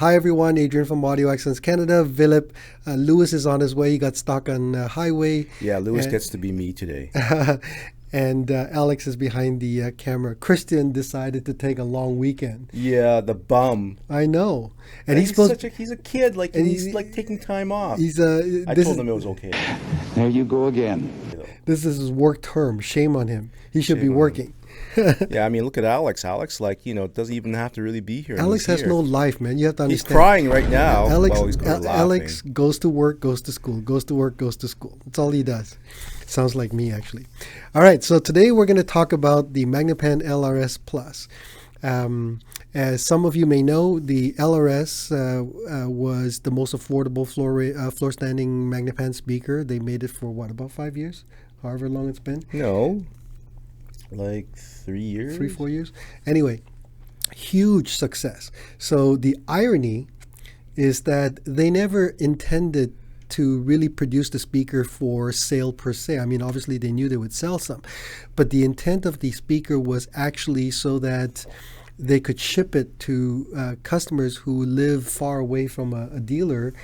Hi everyone, Adrian from Audio Excellence Canada. Philip, Lewis is on his way. He got stuck on highway. Yeah, Lewis gets to be me today. And Alex is behind the camera. Christian decided to take a long weekend. Yeah, the bum. I know, and he's a kid, like, and he's like taking time off. I told him it was okay. There you go again. This is his work term. Shame on him. He should be working. Yeah, I mean, look at Alex. Alex, like, doesn't even have to really be here. Alex has no life, man. You have to understand. He's crying right now. Alex goes to work, goes to school, goes to work, goes to school. That's all he does. Sounds like me, actually. All right, so today we're going to talk about the Magnepan LRS Plus. As some of you may know, the LRS was the most affordable floor standing Magnepan speaker. They made it for about 5 years? However long it's been. No. Like 3 years? 3-4 years. Anyway, huge success. So the irony is that they never intended to really produce the speaker for sale per se. I mean, obviously they knew they would sell some, but the intent of the speaker was actually so that they could ship it to customers who live far away from a dealer,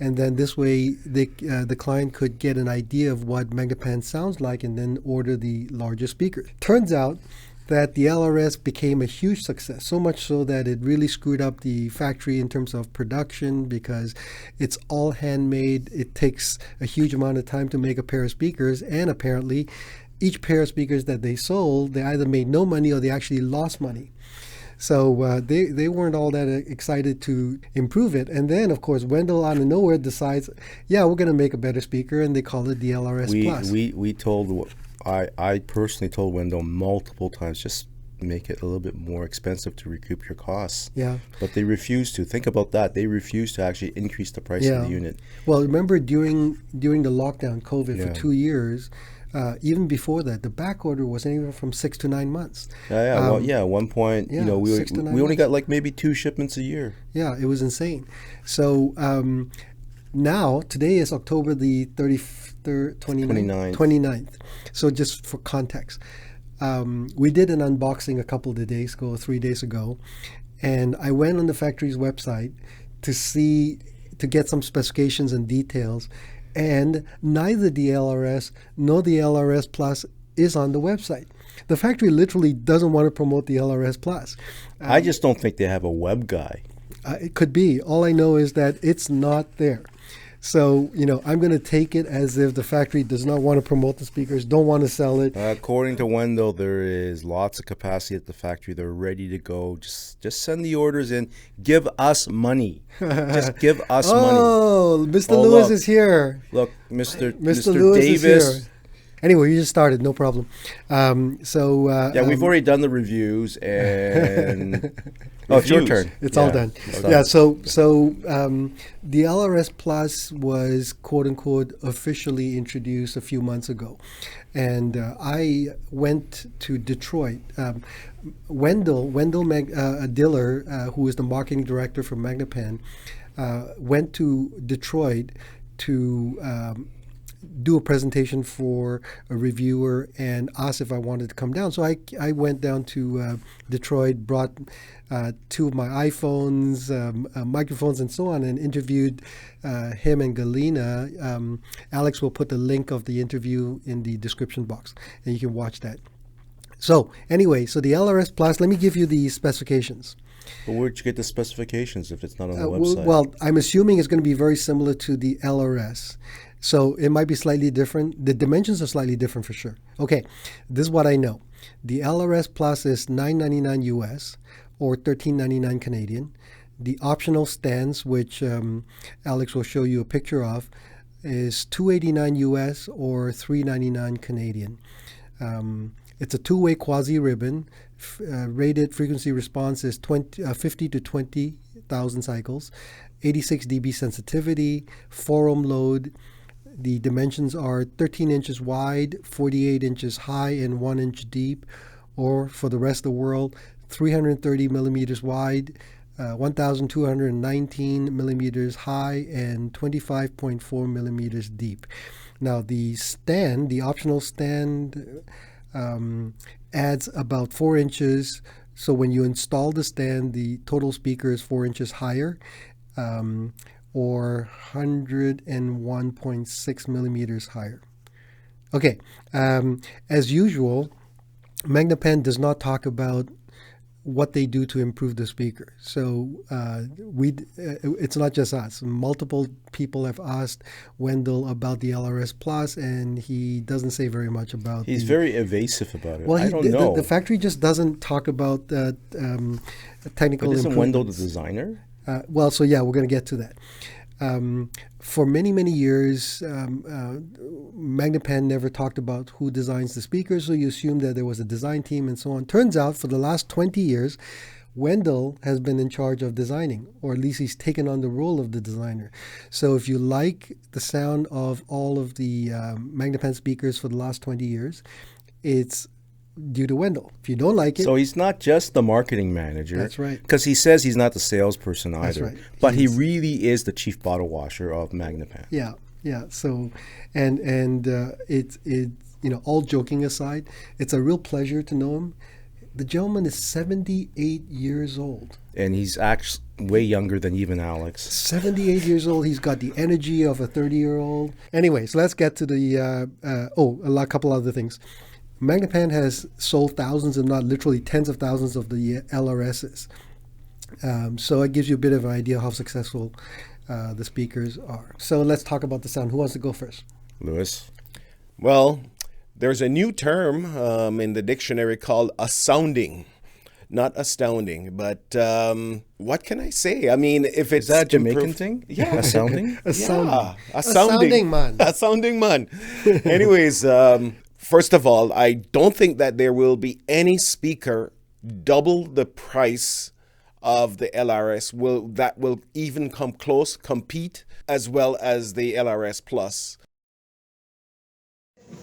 and then this way the client could get an idea of what Magnepan sounds like and then order the larger speaker. Turns out that the LRS became a huge success, so much so that it really screwed up the factory in terms of production because it's all handmade. It takes a huge amount of time to make a pair of speakers, and apparently each pair of speakers that they sold, they either made no money or they actually lost money. So they weren't all that excited to improve it. And then, of course, Wendell out of nowhere decides, yeah, we're going to make a better speaker, and they call it the LRS Plus. I personally told Wendell multiple times, just make it a little bit more expensive to recoup your costs. Yeah. But they refused to. Think about that. They refused to actually increase the price of the unit. Well, remember during the lockdown, COVID, for 2 years, even before that, the back order was anywhere from 6 to 9 months. At one point, we only got like maybe 2 shipments a year. Yeah, it was insane. So now, today is October the 29th. So just for context, we did an unboxing a couple of days ago, 3 days ago, and I went on the factory's website to get some specifications and details, and neither the LRS nor the LRS Plus is on the website. The factory literally doesn't want to promote the LRS Plus. I just don't think they have a web guy. It could be. All I know is that it's not there. So, I'm going to take it as if the factory does not want to promote the speakers, don't want to sell it. According to Wendell, there is lots of capacity at the factory. They're ready to go. Just send the orders in. Give us money. Just give us money. Oh, Mr. Lewis is here. Look, Mr. Lewis Davis. Is here. Anyway, you just started, no problem. We've already done the reviews, and it's your turn. It's all done. So the LRS Plus was quote unquote officially introduced a few months ago, and I went to Detroit. Wendell Diller, who is the marketing director for Magnepan, went to Detroit to do a presentation for a reviewer and asked if I wanted to come down. So I went down to Detroit, brought 2 of my iPhones, microphones, and so on, and interviewed him and Galina. Alex will put the link of the interview in the description box, and you can watch that. So anyway, the LRS Plus, let me give you the specifications. But where'd you get the specifications if it's not on the website? Well, I'm assuming it's going to be very similar to the LRS. So it might be slightly different. The dimensions are slightly different for sure. Okay, this is what I know. The LRS Plus is $9.99 US or $13.99 Canadian. The optional stands, which Alex will show you a picture of, is $2.89 US or $3.99 Canadian. It's a 2-way quasi ribbon. Rated frequency response is 50 to 20,000 cycles, 86 dB sensitivity, 4-ohm load. The dimensions are 13 inches wide, 48 inches high, and 1 inch deep, or for the rest of the world, 330 millimeters wide, 1,219 millimeters high, and 25.4 millimeters deep. Now the optional stand, adds about 4 inches So when you install the stand, the total speaker is 4 inches higher, or 101.6 millimeters higher. Okay, as usual, Magnepan does not talk about what they do to improve the speaker. So it's not just us. Multiple people have asked Wendell about the LRS Plus, and he doesn't say very much about. He's very evasive about it. Well, I don't know. The factory just doesn't talk about technical. But isn't Wendell the improvements. designer? We're going to get to that. For many, many years, Magnepan never talked about who designs the speakers, so you assume that there was a design team and so on. Turns out, for the last 20 years, Wendell has been in charge of designing, or at least he's taken on the role of the designer. So if you like the sound of all of the Magnepan speakers for the last 20 years, it's due to Wendell. If you don't like it... So he's not just the marketing manager. That's right. Because he says he's not the salesperson either. That's right. But he really is the chief bottle washer of Magnepan. Yeah. So, and it's all joking aside, it's a real pleasure to know him. The gentleman is 78 years old. And he's actually way younger than even Alex. 78 years old. He's got the energy of a 30-year-old. Anyway, so let's get to the a couple other things. Magnepan has sold thousands, if not literally tens of thousands, of the LRSs. So it gives you a bit of an idea how successful the speakers are. So let's talk about the sound. Who wants to go first? Lewis? Well, there's a new term in the dictionary called astounding. Not astounding, but what can I say? I mean, if it's... Is that a Jamaican thing? Yeah. Astounding? Yeah. Astounding, man. Astounding, man. Anyways... First of all, I don't think that there will be any speaker double the price of the LRS that will even compete as well as the LRS Plus.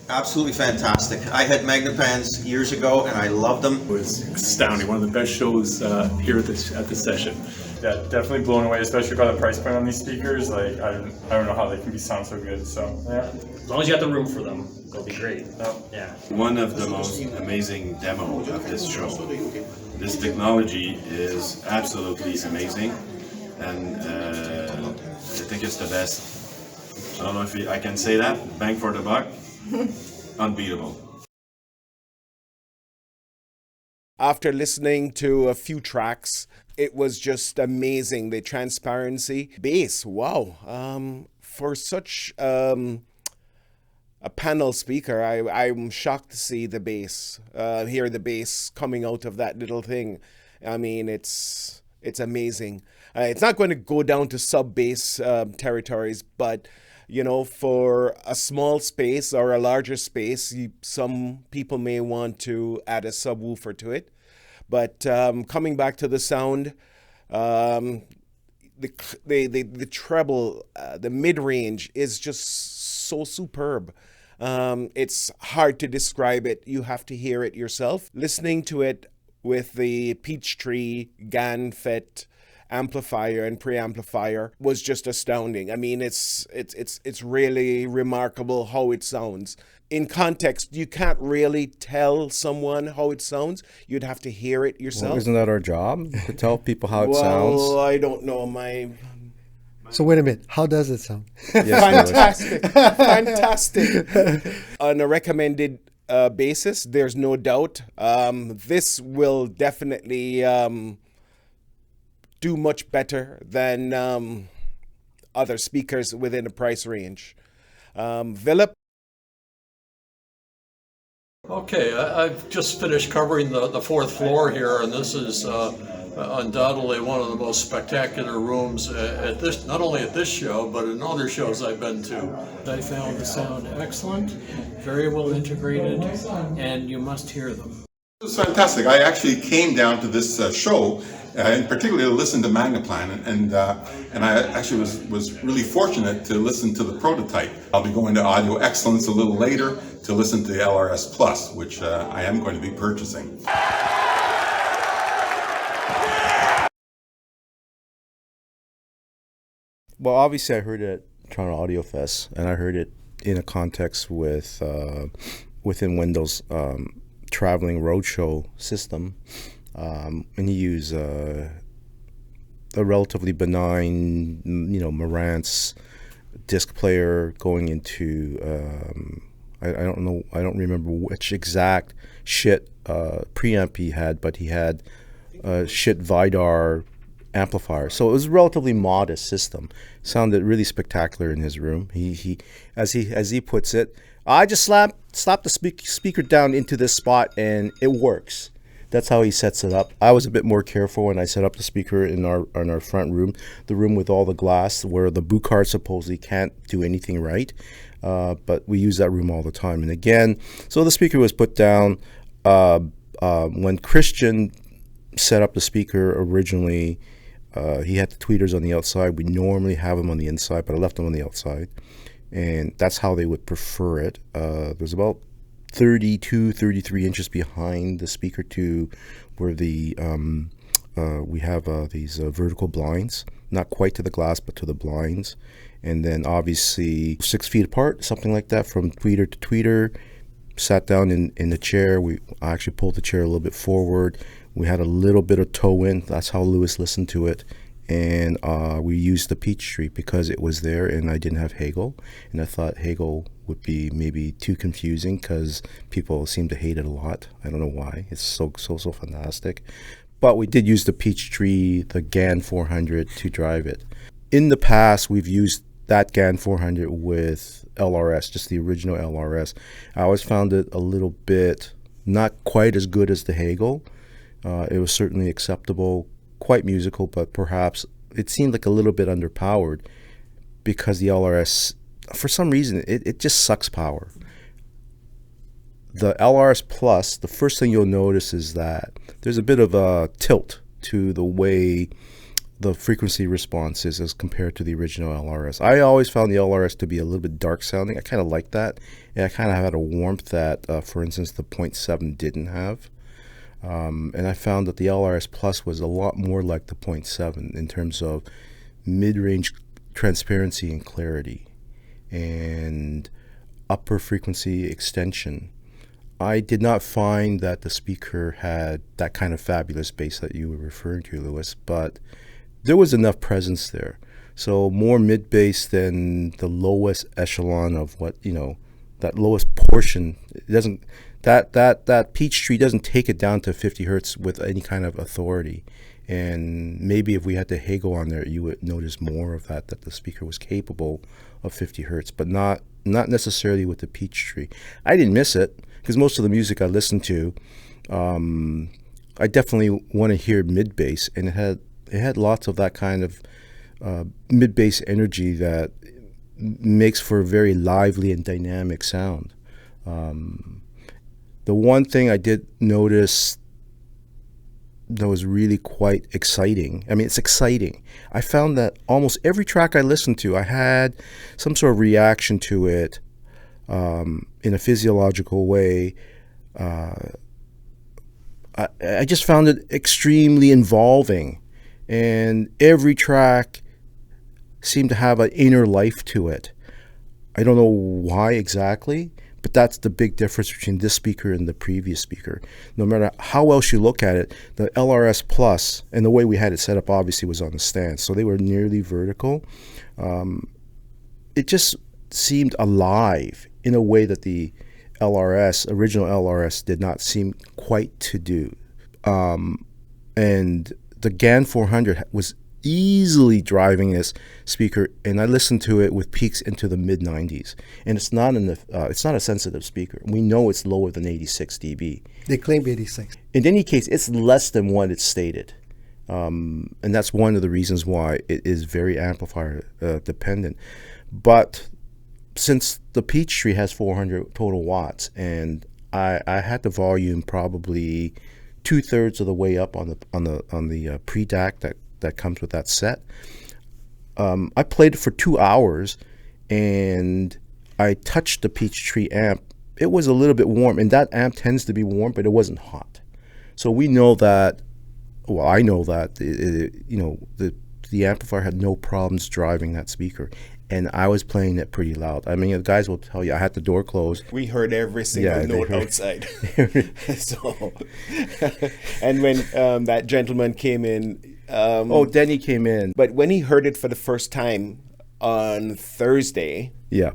Absolutely fantastic. I had Magnepans years ago and I loved them. It was astounding. One of the best shows here at this session. Yeah, definitely blown away, especially by the price point on these speakers. Like I don't know how they can sound so good. So yeah, as long as you have the room for them, they'll be great. Yeah. One of the most amazing demo of this show. This technology is absolutely amazing, and I think it's the best. I don't know if I can say that. Bang for the buck. Unbeatable. After listening to a few tracks, it was just amazing. The transparency. Bass, wow. For such a panel speaker, I'm shocked to see the bass, hear the bass coming out of that little thing. I mean, it's amazing. It's not going to go down to sub-bass territories, but for a small space or a larger space, some people may want to add a subwoofer to it. But coming back to the sound, the treble, the mid-range is just so superb. It's hard to describe it. You have to hear it yourself. Listening to it with the Peachtree GAN FET amplifier and preamplifier was just astounding. I mean, it's really remarkable how it sounds. In context, you can't really tell someone how it sounds. You'd have to hear it yourself. Well, isn't that our job, to tell people how it sounds? Well, I don't know. So wait a minute. How does it sound? Yes, Fantastic. On a recommended basis, there's no doubt. This will definitely do much better than other speakers within the price range. Philip? Okay, I've just finished covering the fourth floor here, and this is undoubtedly one of the most spectacular rooms at this, not only at this show, but in other shows I've been to. I found the sound excellent, very well integrated, and you must hear them. It was fantastic. I actually came down to this show, in particular to listen to Magnepan, and I actually was really fortunate to listen to the prototype. I'll be going to Audio Excellence a little later to listen to the LRS Plus, which I am going to be purchasing. Well, obviously I heard it at Toronto Audio Fest, and I heard it in a context with within Wendell's traveling roadshow system. and you use a relatively benign, Marantz disc player going into I don't remember which exact shit preamp he had, but he had shit Vidar amplifier. So it was a relatively modest system. Sounded really spectacular in his room. He as he puts it, I just slap the speaker down into this spot and it works. That's how he sets it up. I was a bit more careful when I set up the speaker in our front room, the room with all the glass where the boot card supposedly can't do anything right. But we use that room all the time. And again, so the speaker was put down when Christian set up the speaker originally. He had the tweeters on the outside. We normally have them on the inside, but I left them on the outside. And that's how they would prefer it. There's about 32, 33 inches behind the speaker to where the we have these vertical blinds, not quite to the glass, but to the blinds. And then obviously 6 feet apart, something like that, from tweeter to tweeter. Sat down in the chair. I actually pulled the chair a little bit forward. We had a little bit of toe in. That's how Lewis listened to it. And we used the Peachtree because it was there and I didn't have Hagel. And I thought Hagel would be maybe too confusing because people seem to hate it a lot. I don't know why. It's so fantastic. But we did use the Peachtree, the GAN 400 to drive it. In the past, we've used that GAN 400 with LRS, just the original LRS. I always found it a little bit not quite as good as the Hagel. It was certainly acceptable, quite musical, but perhaps it seemed like a little bit underpowered because the LRS, for some reason, it just sucks power. The LRS Plus, the first thing you'll notice is that there's a bit of a tilt to the way the frequency response is as compared to the original LRS. I always found the LRS to be a little bit dark sounding. I kind of like that. And I kind of had a warmth that, for instance, the 0.7 didn't have. And I found that the LRS Plus was a lot more like the 0.7 in terms of mid-range transparency and clarity and upper frequency extension. I did not find that the speaker had that kind of fabulous bass that you were referring to, Lewis, but there was enough presence there. So more mid-bass than the lowest echelon of what, that lowest portion. It doesn't, that Peachtree doesn't take it down to 50 hertz with any kind of authority. And maybe if we had the Hagel on there, you would notice more of that the speaker was capable of 50 hertz, but not necessarily with the Peachtree. I didn't miss it because most of the music I listened to, I definitely want to hear mid-bass, and it had lots of that kind of mid-bass energy that makes for a very lively and dynamic sound. The one thing I did notice that was really quite exciting, it's exciting. I found that almost every track I listened to, I had some sort of reaction to it in a physiological way. I just found it extremely involving. And every track seemed to have an inner life to it. I don't know why exactly, but that's the big difference between this speaker and the previous speaker. No matter how else you look at it, the LRS Plus, and the way we had it set up obviously was on the stand, so they were nearly vertical. It just seemed alive in a way that the original LRS did not seem quite to do. And the GAN 400 was easily driving this speaker, and I listened to it with peaks into the mid 90s. And it's not a sensitive speaker. We know it's lower than 86 dB. They claim 86. In any case, it's less than what it's stated, and that's one of the reasons why it is very amplifier dependent. But since the Peachtree has 400 total watts, and I had the volume probably 2/3 of the way up on the pre-DAC that comes with that set. I played it for 2 hours, and I touched the Peachtree amp. It was a little bit warm, and that amp tends to be warm, but it wasn't hot. So we know that. Well, I know that the amplifier had no problems driving that speaker, and I was playing it pretty loud. I mean, the guys will tell you I had the door closed. We heard every single note outside. So, and when that gentleman came in, Denny came in. But when he heard it for the first time on Thursday, yeah,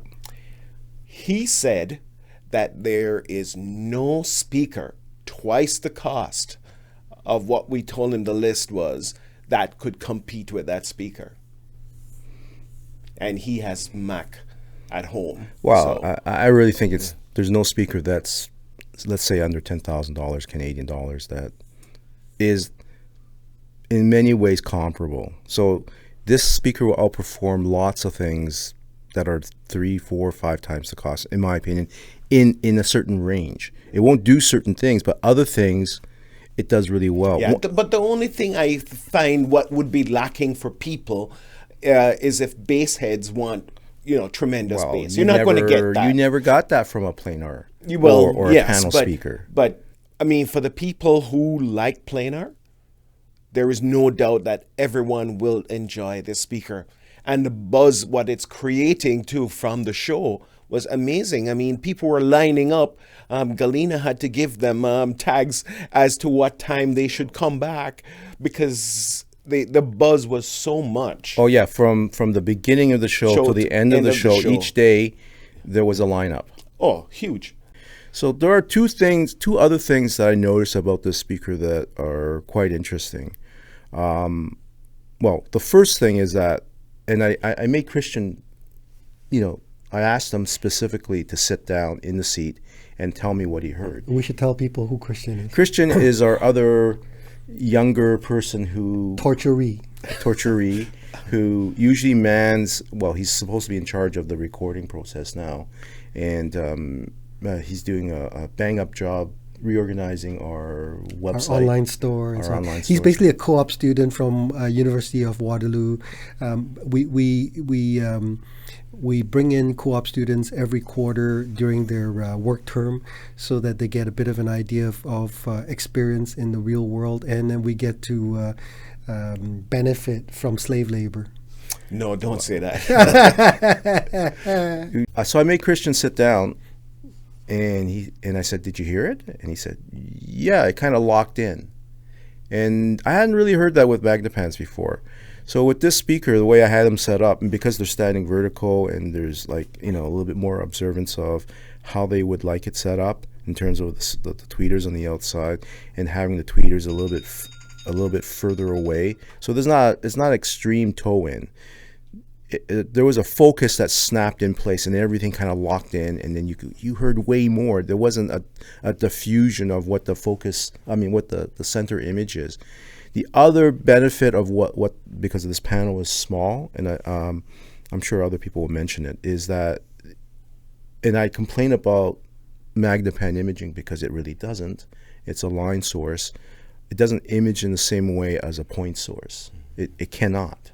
he said that there is no speaker twice the cost of what we told him the list was that could compete with that speaker. And he has Mac at home. Wow, so, I really think there's no speaker that's, let's say, under $10,000 Canadian dollars that is in many ways comparable. So this speaker will outperform lots of things that are 3, 4, 5 times the cost, in my opinion, in a certain range. It won't do certain things, but other things it does really well. Yeah, but the only thing I find what would be lacking for people is if bass heads want, tremendous bass. You're not going to get that. You never got that from a planar or yes, a panel speaker. But, I mean, for the people who like planar, there is no doubt that everyone will enjoy this speaker. And the buzz, what it's creating, too, from the show was amazing. I mean, people were lining up. Galina had to give them tags as to what time they should come back because the buzz was so much. Oh, yeah. From the beginning of the show to the end of the show, each day, there was a lineup. Oh, huge. So there are two other things that I noticed about this speaker that are quite interesting. Well, the first thing is that, and I made Christian, I asked him specifically to sit down in the seat and tell me what he heard. We should tell people who Christian is. Christian is our other younger person who... Torturee, who usually he's supposed to be in charge of the recording process now. And he's doing a bang-up job reorganizing our website. Our online store. He's basically a co-op student from University of Waterloo. We bring in co-op students every quarter during their work term so that they get a bit of an idea of experience in the real world, and then we get to benefit from slave labor. No, don't say that. So I made Christian sit down, and I said, "Did you hear it?" And he said, "Yeah, it kind of locked in." And I hadn't really heard that with Magnepans before. So with this speaker, the way I had them set up, and because they're standing vertical and there's a little bit more observance of how they would like it set up in terms of the tweeters on the outside and having the tweeters a little bit further away. So it's not extreme toe in. There was a focus that snapped in place and everything kind of locked in, and then you heard way more. There wasn't a diffusion of what the center image is. The other benefit of what because this panel is small, and I'm sure other people will mention it, is that, and I complain about Magnepan imaging because it really doesn't. It's a line source. It doesn't image in the same way as a point source. It cannot.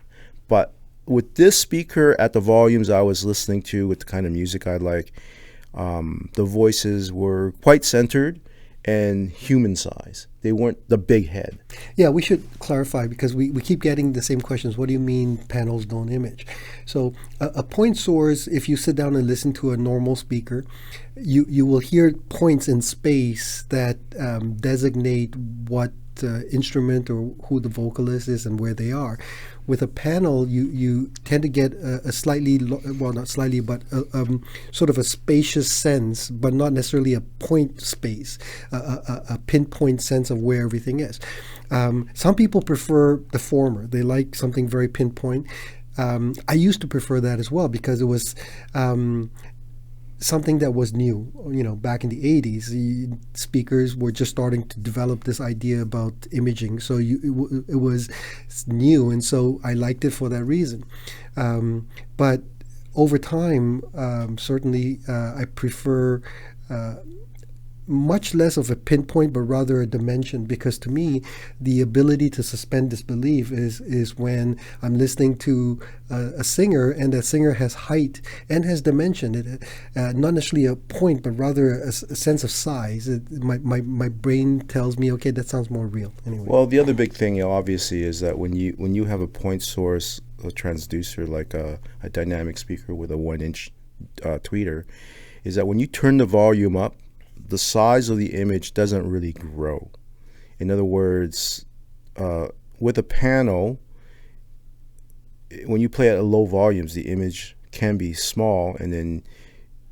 But with this speaker at the volumes I was listening to, with the kind of music I like, the voices were quite centered and human size. They weren't the big head. Yeah, we should clarify because we keep getting the same questions. What do you mean panels don't image? So a point source, if you sit down and listen to a normal speaker, you will hear points in space that designate what instrument or who the vocalist is and where they are. With a panel, you tend to get a slightly, well, not slightly, but sort of a spacious sense, but not necessarily a point space, a pinpoint sense of where everything is. Some people prefer the former. They like something very pinpoint. I used to prefer that as well because it was something that was new. Back in the 80s, speakers were just starting to develop this idea about imaging. So it was new, and so I liked it for that reason. But over time, certainly I prefer much less of a pinpoint, but rather a dimension, because to me, the ability to suspend disbelief is when I'm listening to a singer, and that singer has height and has dimension. Not necessarily a point, but rather a sense of size. My brain tells me, okay, that sounds more real. Anyway. Well, the other big thing, obviously, is that when you have a point source transducer like a dynamic speaker with a 1-inch tweeter, is that when you turn the volume up, the size of the image doesn't really grow. In other words, with a panel, when you play at low volumes, the image can be small, and then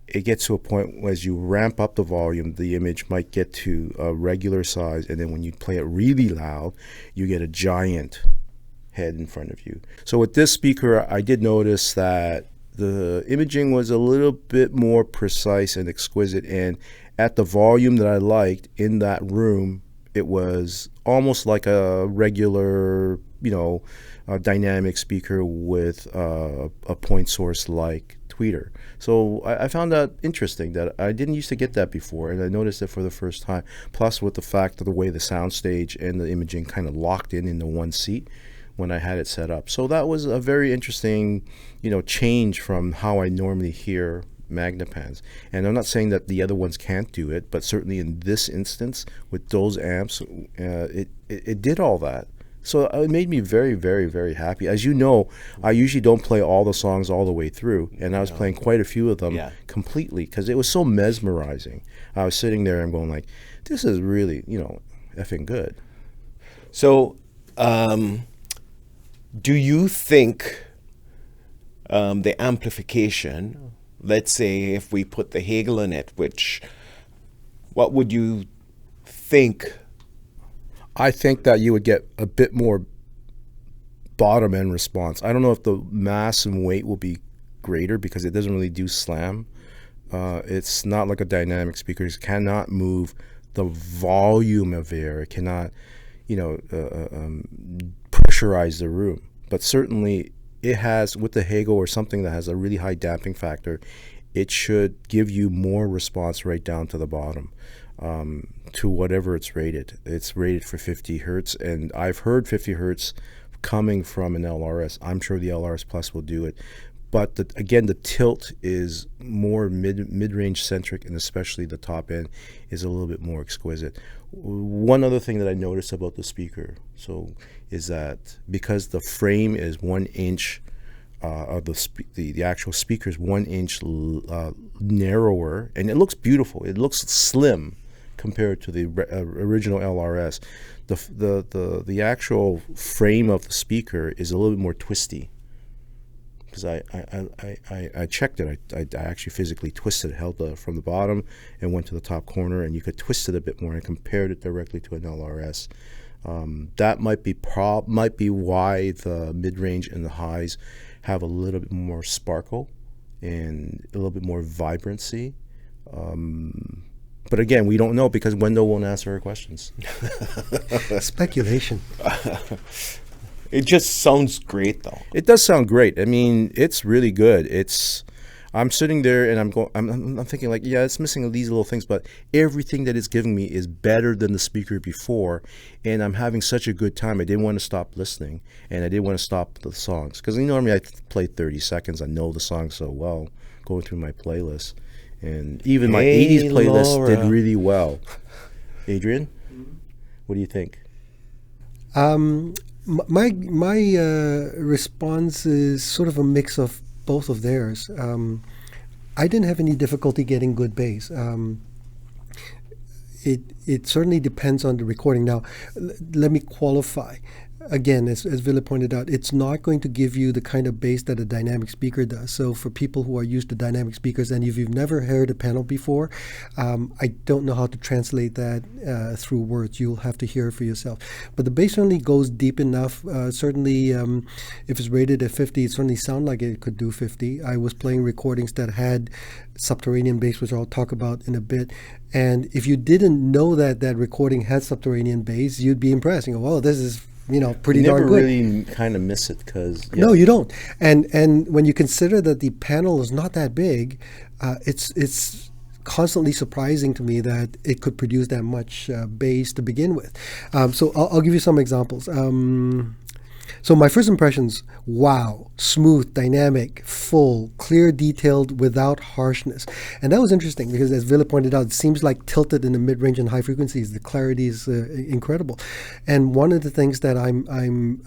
it gets to a point where as you ramp up the volume, the image might get to a regular size, and then when you play it really loud, you get a giant head in front of you. So with this speaker, I did notice that the imaging was a little bit more precise and exquisite, and at the volume that I liked in that room, it was almost like a regular, a dynamic speaker with a point source like tweeter. So I found that interesting, that I didn't used to get that before, and I noticed it for the first time. Plus with the fact of the way the soundstage and the imaging kind of locked in the one seat when I had it set up. So that was a very interesting, change from how I normally hear Magnepans. And I'm not saying that the other ones can't do it, but certainly in this instance with those amps, it did all that. So it made me very, very, very happy. As you know, I usually don't play all the songs all the way through, and I was playing quite a few of them completely because it was so mesmerizing. I was sitting there and going like, this is really, effing good. So, do you think the amplification, let's say if we put the Hegel in it, what would you think? I think that you would get a bit more bottom end response. I don't know if the mass and weight will be greater because it doesn't really do slam. It's not like a dynamic speaker. It cannot move the volume of air. It cannot, pressurize the room. But certainly it has, with the Hegel or something that has a really high damping factor, it should give you more response right down to the bottom. To whatever it's rated. It's rated for 50 hertz, and I've heard 50 hertz coming from an LRS. I'm sure the LRS Plus will do it. But again, the tilt is more mid-range centric, and especially the top end is a little bit more exquisite. One other thing that I noticed about the speaker is that because the frame is 1 inch, the actual speaker is 1 inch narrower, and it looks beautiful. It looks slim compared to the original LRS. The actual frame of the speaker is a little bit more twisty. Because I checked it. I actually physically twisted it, held from the bottom and went to the top corner, and you could twist it a bit more, and compared it directly to an LRS. That might be why the mid-range and the highs have a little bit more sparkle and a little bit more vibrancy. But again, we don't know because Wendell won't answer our questions. Speculation. It just sounds great, though. It does sound great. I mean, it's really good. I'm sitting there and I'm thinking like, yeah, it's missing these little things, but everything that it's giving me is better than the speaker before, and I'm having such a good time. I didn't want to stop listening, and I didn't want to stop the songs because normally I play 30 seconds. I know the song so well, going through my playlist. And even my 80s playlist did really well. Adrian, what do you think? My response is sort of a mix of both of theirs. I didn't have any difficulty getting good bass. It certainly depends on the recording. Now, let me qualify. Again, as Villa pointed out, it's not going to give you the kind of bass that a dynamic speaker does. So for people who are used to dynamic speakers, and if you've never heard a panel before, I don't know how to translate that through words. You'll have to hear it for yourself. But the bass certainly goes deep enough. Certainly, if it's rated at 50, it certainly sounds like it could do 50. I was playing recordings that had subterranean bass, which I'll talk about in a bit. And if you didn't know that recording had subterranean bass, you'd be impressed. You go, well, this is pretty darn good. You never really kind of miss it because... No, you don't. And when you consider that the panel is not that big, it's constantly surprising to me that it could produce that much bass to begin with. So I'll give you some examples. So my first impressions, wow, smooth, dynamic, full, clear, detailed, without harshness. And that was interesting because, as Villa pointed out, it seems like tilted in the mid-range and high frequencies. The clarity is incredible. And one of the things that I'm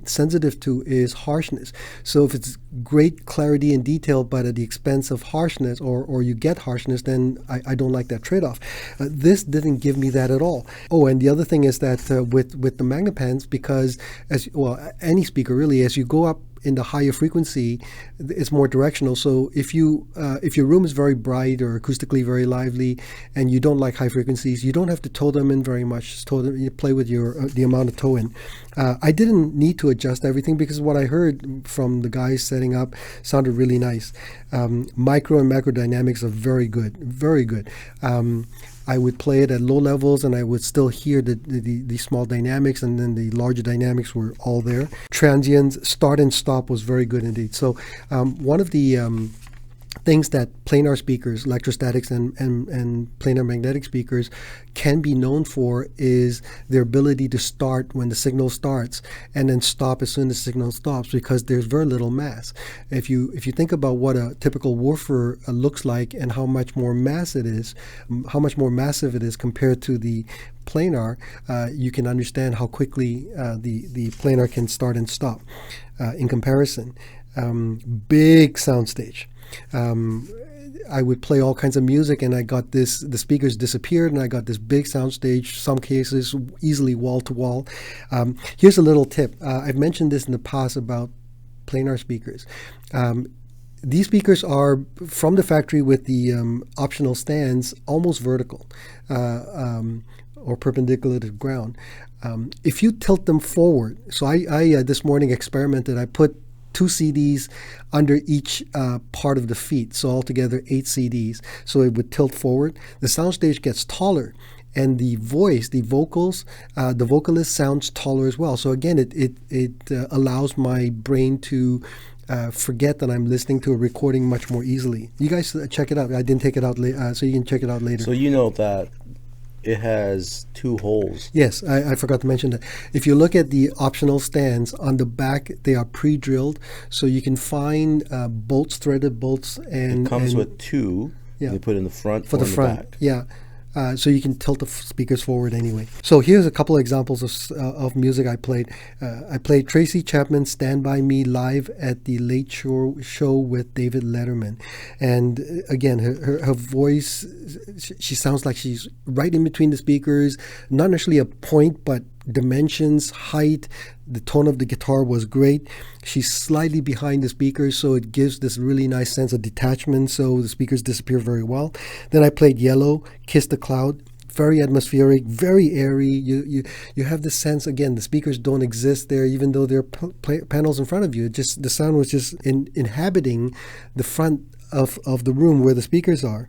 sensitive to is harshness. So if it's great clarity and detail, but at the expense of harshness, or you get harshness, then I don't like that trade-off. This didn't give me that at all. Oh, and the other thing is that with the Magnepans, because any speaker really, as you go up in the higher frequency, it's more directional. So if your room is very bright or acoustically very lively, and you don't like high frequencies, you don't have to toe them in very much. Just you play with the amount of toe in. I didn't need to adjust everything because what I heard from the guys setting up sounded really nice. Micro and macro dynamics are very good, very good. I would play it at low levels and I would still hear the small dynamics, and then the larger dynamics were all there. Transients, start and stop was very good indeed. So one of the things that planar speakers, electrostatics and planar magnetic speakers can be known for is their ability to start when the signal starts and then stop as soon as the signal stops, because there's very little mass. If you think about what a typical woofer looks like and how much more mass it is, how much more massive it is compared to the planar, you can understand how quickly the planar can start and stop in comparison. Big soundstage. I would play all kinds of music, and I got the speakers disappeared, and I got this big soundstage, some cases easily wall to wall. Here's a little tip. I've mentioned this in the past about planar speakers. These speakers are from the factory with the optional stands almost vertical or perpendicular to the ground. If you tilt them forward, so I this morning experimented, I put 2 CDs under each part of the feet, so altogether 8 CDs, so it would tilt forward. The soundstage gets taller, and the vocals, the vocalist sounds taller as well. So again, it allows my brain to forget that I'm listening to a recording much more easily. You guys check it out. I didn't take it out, so you can check it out later. So you know that it has 2 holes. Yes, I forgot to mention that. If you look at the optional stands on the back, they are pre-drilled, so you can find bolts, threaded bolts, and it comes with 2. Yeah, you put in the front for the front. Back. Yeah. So you can tilt the speakers forward anyway. So here's a couple of examples of music I played. I played Tracy Chapman's Stand By Me live at the Late Show with David Letterman. And again, her voice, she sounds like she's right in between the speakers, not necessarily a point, but dimensions, height. The tone of the guitar was great. She's slightly behind the speakers, so it gives this really nice sense of detachment, so the speakers disappear very well. Then I played Yellow, Kiss the Cloud. Very atmospheric, very airy. You have the sense, again, the speakers don't exist there, even though there are panels in front of you. Just the sound was just inhabiting the front of the room where the speakers are.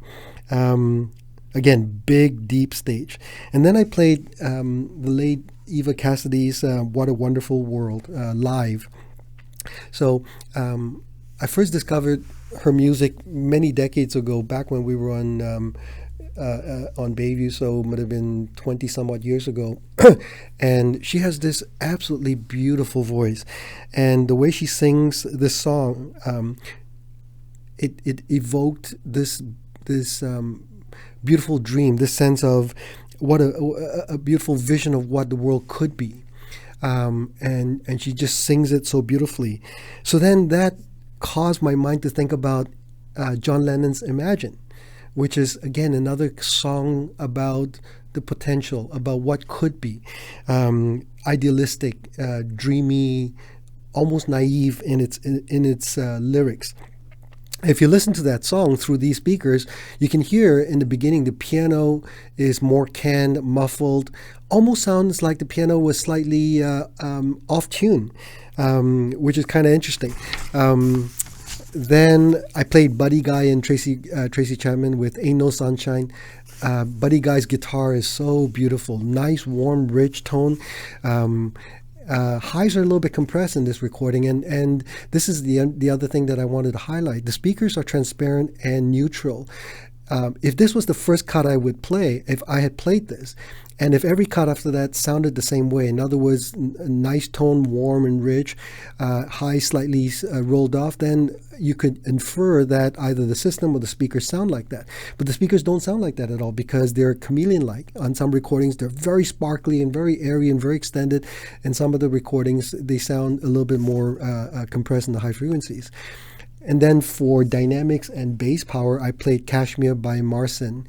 Again, big, deep stage. And then I played the late Eva Cassidy's What a Wonderful World live. So I first discovered her music many decades ago, back when we were on Bayview, so it might have been 20 somewhat years ago. And she has this absolutely beautiful voice. And the way she sings this song, it evoked this beautiful dream, this sense of what a beautiful vision of what the world could be. And she just sings it so beautifully. So then that caused my mind to think about John Lennon's Imagine, which is, again, another song about the potential, about what could be. Idealistic, dreamy, almost naive in its lyrics. If you listen to that song through these speakers, you can hear in the beginning the piano is more canned, muffled, almost sounds like the piano was slightly off tune, which is kind of interesting. Then I played Buddy Guy and Tracy Chapman with Ain't No Sunshine. Buddy Guy's guitar is so beautiful, nice, warm, rich tone. Highs are a little bit compressed in this recording, and this is the other thing that I wanted to highlight. The speakers are transparent and neutral. if this was the first cut I would play, if I had played this, and if every cut after that sounded the same way, in other words, a nice tone, warm and rich, high slightly rolled off, then you could infer that either the system or the speakers sound like that. But the speakers don't sound like that at all because they're chameleon-like. On some recordings, they're very sparkly and very airy and very extended. And some of the recordings, they sound a little bit more compressed in the high frequencies. And then for dynamics and bass power, I played Kashmir by Marson.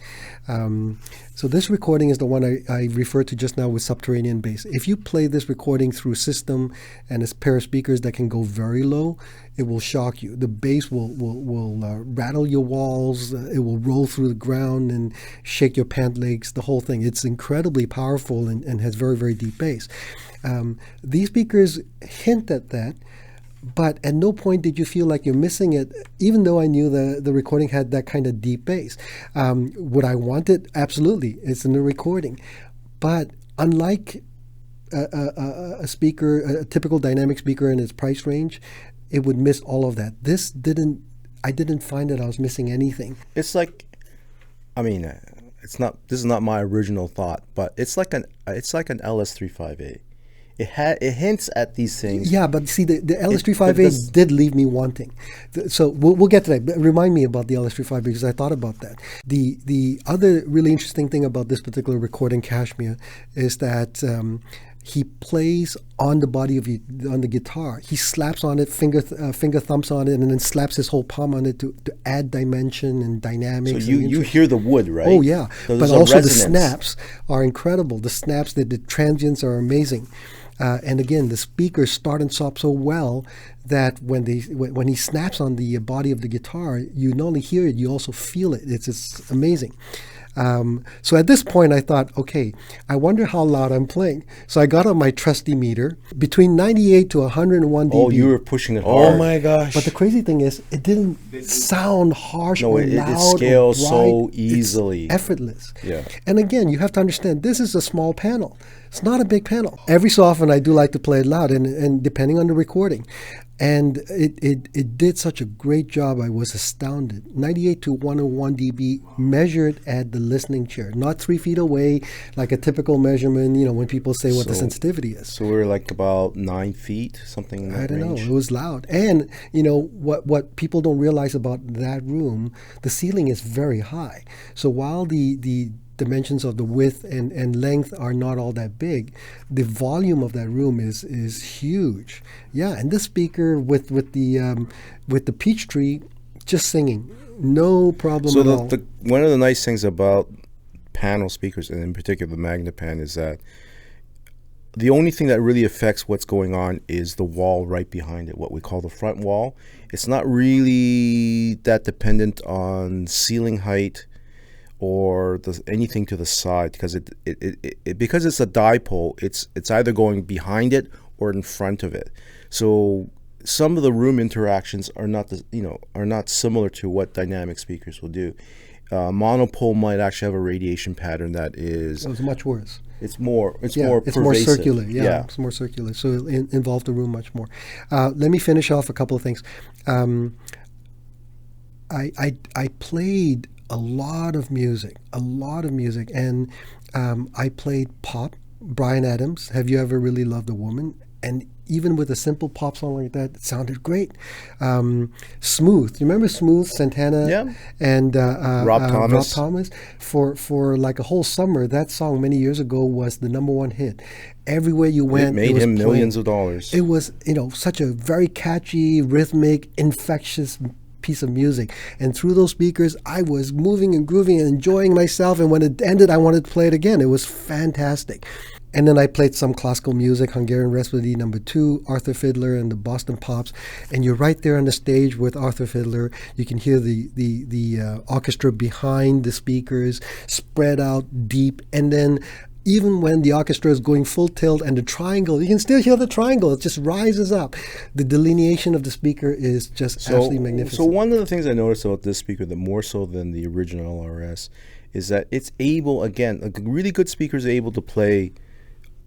So this recording is the one I referred to just now with subterranean bass. If you play this recording through a system and a pair of speakers that can go very low, it will shock you. The bass will rattle your walls. It will roll through the ground and shake your pant legs, the whole thing. It's incredibly powerful and has very, very deep bass. These speakers hint at that. But at no point did you feel like you're missing it, even though I knew the recording had that kind of deep bass. Would I want it? Absolutely. It's in the recording. But unlike a speaker, a typical dynamic speaker in its price range, it would miss all of that. I didn't find that I was missing anything. It's like, I mean, this is not my original thought, but it's like an LS358. It hints at these things. Yeah, but see, the LS358 did leave me wanting. So we'll get to that. But remind me about the LS358 because I thought about that. The other really interesting thing about this particular recording, Kashmir, is that he plays on the body on the guitar. He slaps on it, finger thumps on it, and then slaps his whole palm on it to add dimension and dynamics. So you hear the wood, right? Oh yeah, so but also the snaps are incredible. The snaps, the transients are amazing. And again, the speakers start and stop so well that when he snaps on the body of the guitar, you not only hear it, you also feel it. It's amazing. So at this point, I thought, okay, I wonder how loud I'm playing. So I got on my trusty meter between 98 to 101 dB. Oh, you were pushing it hard. Oh my gosh! But the crazy thing is, it didn't sound harsh or loud. It scales or so easily. It's effortless. Yeah. And again, you have to understand, this is a small panel. It's not a big panel. Every so often, I do like to play it loud, and depending on the recording. And it did such a great job, I was astounded. 98 to 101 dB measured at the listening chair, not 3 feet away like a typical measurement, when people say what the sensitivity is. So we're like about 9 feet, something in that I don't range. know, it was loud. And, what people don't realize about that room, the ceiling is very high. So while the dimensions of the width and length are not all that big, the volume of that room is huge. Yeah, and this speaker with the peach tree just singing, no problem at all. One of the nice things about panel speakers, and in particular the Magnepan, is that the only thing that really affects what's going on is the wall right behind it, what we call the front wall. It's not really that dependent on ceiling height or anything to the side, because because it's a dipole, it's either going behind it or in front of it. So some of the room interactions are not similar to what dynamic speakers will do. Monopole might actually have a radiation pattern that is. It was much worse. It's more pervasive. More circular. Yeah, it's more circular. So it involved the room much more. Let me finish off a couple of things. I played a lot of music, and I played pop. Bryan Adams, Have You Ever Really Loved a Woman? And even with a simple pop song like that, it sounded great. Smooth, you remember Smooth, Santana? Yeah. And Rob Thomas. Rob Thomas. For like a whole summer, that song many years ago was the #1 hit. Everywhere you went, it made him millions of dollars. It was, such a very catchy, rhythmic, infectious piece of music, and through those speakers I was moving and grooving and enjoying myself, and when it ended I wanted to play it again. It was fantastic. And then I played some classical music, Hungarian Rhapsody No. 2, Arthur Fiedler and the Boston Pops, and you're right there on the stage with Arthur Fiedler. You can hear the orchestra behind the speakers, spread out deep, and then even when the orchestra is going full tilt and the triangle, you can still hear the triangle. It just rises up. The delineation of the speaker is just absolutely magnificent. So one of the things I noticed about this speaker, that more so than the original LRS, is that it's able, again, a really good speaker is able to play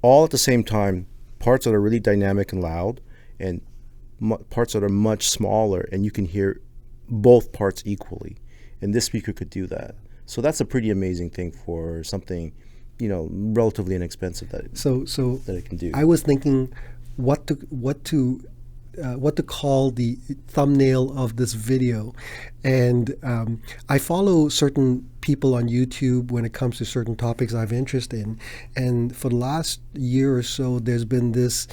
all at the same time, parts that are really dynamic and loud, and parts that are much smaller, and you can hear both parts equally. and this speaker could do that. So that's a pretty amazing thing for something, relatively inexpensive that it can do. I was thinking what to call the thumbnail of this video, and I follow certain people on YouTube when it comes to certain topics I have interest in, and for the last year or so there's been this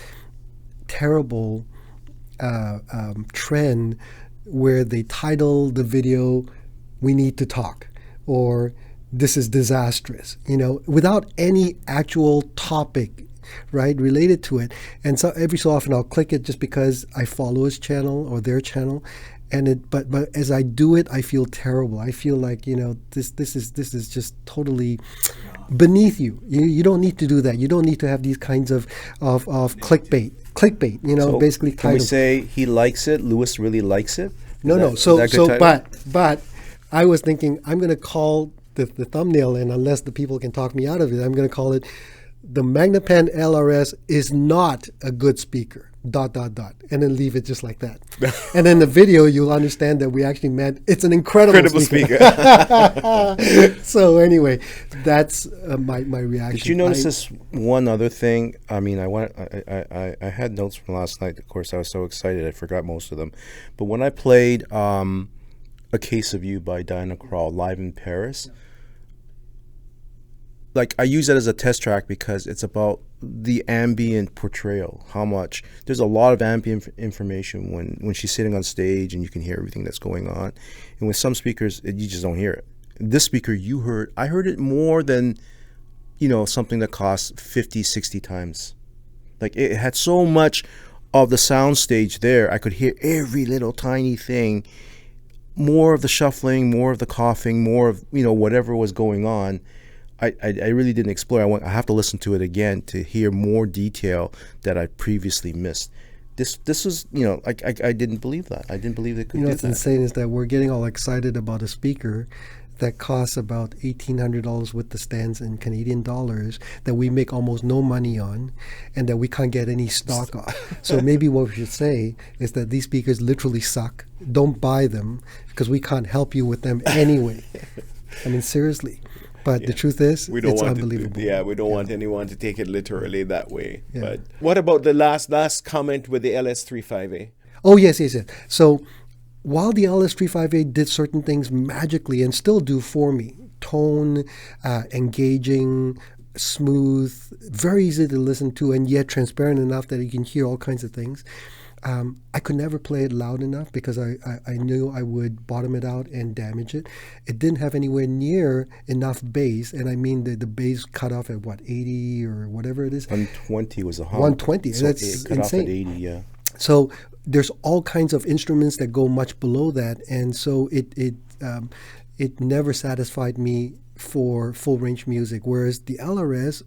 terrible trend where they title the video "We Need to Talk" or "This is disastrous," without any actual topic related to it. And so every so often I'll click it just because I follow his channel or their channel, and but as I do it, I feel terrible. I feel like this is just totally beneath you. You don't need to do that. You don't need to have these kinds of clickbait. So basically titles. Can we say he likes it? Lewis really likes it? But I was thinking I'm going to call the thumbnail, and unless the people can talk me out of it, I'm going to call it "The Magnepan LRS is not a good speaker, ... and then leave it just like that. And then the video, you'll understand that we actually meant it's an incredible speaker. So anyway, that's my reaction. Did you notice this one other thing? I mean, I had notes from last night. Of course, I was so excited I forgot most of them. But when I played A Case of You by Diana Krall live in Paris, I use that as a test track because it's about the ambient portrayal. How much there's a lot of ambient information when she's sitting on stage, and you can hear everything that's going on. And with some speakers, you just don't hear it. This speaker, I heard it more than something that costs 50, 60 times. It had so much of the sound stage there. I could hear every little tiny thing, more of the shuffling, more of the coughing, more of whatever was going on. I really didn't explore. I have to listen to it again to hear more detail that I previously missed. This was, I didn't believe that. I didn't believe it could do that. What's insane is that we're getting all excited about a speaker that costs about $1,800 with the stands in Canadian dollars that we make almost no money on, and that we can't get any stock on. So maybe what we should say is that these speakers literally suck. Don't buy them because we can't help you with them anyway. I mean, seriously. But the truth is, it's unbelievable. We don't want anyone to take it literally that way. Yeah. But what about the last comment with the LS35A? Oh, yes. So while the LS35A did certain things magically and still do for me, tone, engaging, smooth, very easy to listen to, and yet transparent enough that you can hear all kinds of things, I could never play it loud enough because I knew I would bottom it out and damage it. It didn't have anywhere near enough bass, and I mean the bass cut off at 80 or whatever it is. 120 was a hump. 120. So that's it cut insane. off at 80, yeah. So there's all kinds of instruments that go much below that, and so it never satisfied me for full range music. Whereas the LRS,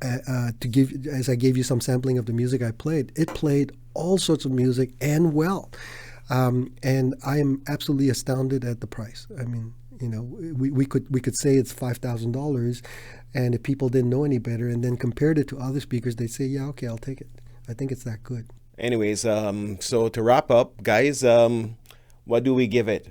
as I gave you some sampling of the music I played, it played all sorts of music and well, and I am absolutely astounded at the price. I mean, we could say it's $5,000, and if people didn't know any better and then compared it to other speakers, they'd say, yeah, okay, I'll take it. I think it's that good. Anyways, so to wrap up, guys, what do we give it?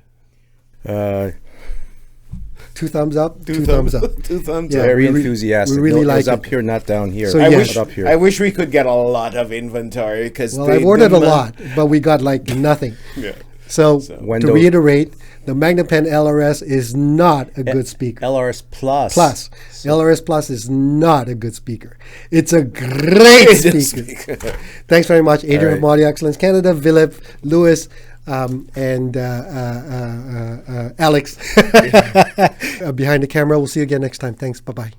2 thumbs up. 2 thumbs up. 2 thumbs Yeah, up. Very enthusiastic. We really like it's up it. here, not down here. So It's up here. I wish we could get a lot of inventory because I've ordered a lot, but we got nothing. Yeah. So to reiterate, the Magnepan LRS is not a good speaker. LRS Plus. LRS Plus is not a good speaker. It's a great speaker. Thanks very much, Adrian from Audio Excellence Canada, Philip, Lewis, and Alex behind the camera. We'll see you again next time. Thanks. Bye-bye.